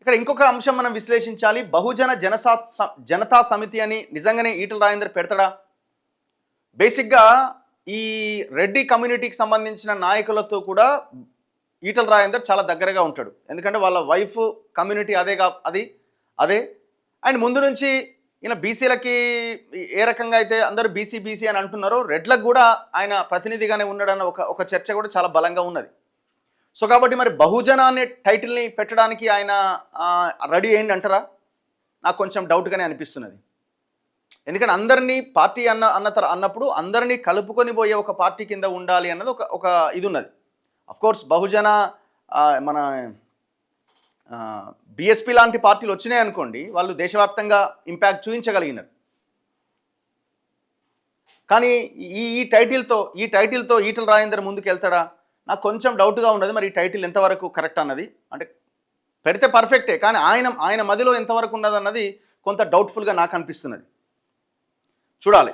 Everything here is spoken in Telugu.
ఇక్కడ ఇంకొక అంశం మనం విశ్లేషించాలి. బహుజన జనతా సమితి అని నిజంగానే ఈటల రాజేందర్ పెడతాడా? బేసిక్గా ఈ రెడ్డి కమ్యూనిటీకి సంబంధించిన నాయకులతో కూడా ఈటల రాజేందర్ చాలా దగ్గరగా ఉంటాడు. ఎందుకంటే వాళ్ళ వైఫ్ కమ్యూనిటీ అదే అండ్ ముందు నుంచి ఈయన బీసీలకి ఏ రకంగా అయితే అందరూ బీసీ అని అంటున్నారో, రెడ్లకు కూడా ఆయన ప్రతినిధిగానే ఉన్నాడన్న ఒక చర్చ కూడా చాలా బలంగా ఉన్నది. సో కాబట్టి మరి బహుజన అనే టైటిల్ని పెట్టడానికి ఆయన రెడీ అయ్యింది అంటారా? నాకు కొంచెం డౌట్గానే అనిపిస్తున్నది. ఎందుకంటే అందరినీ పార్టీ అన్నప్పుడు అందరినీ కలుపుకొని పోయే ఒక పార్టీ కింద ఉండాలి అన్నది ఒక ఇది ఉన్నది. అఫ్కోర్స్ బహుజన మన బీఎస్పీ లాంటి పార్టీలు వచ్చినాయి అనుకోండి, వాళ్ళు దేశవ్యాప్తంగా ఇంపాక్ట్ చూపించగలిగినారు. కానీ ఈ టైటిల్తో ఈటల రాజేందర్ ముందుకు వెళ్తాడా? నాకు కొంచెం డౌట్గా ఉన్నది. మరి ఈ టైటిల్ ఎంతవరకు కరెక్ట్ అన్నది, అంటే పెడితే పర్ఫెక్టే, కానీ ఆయన మదిలో ఎంతవరకు ఉన్నది అన్నది కొంత డౌట్ఫుల్గా నాకు అనిపిస్తున్నది. చూడాలి.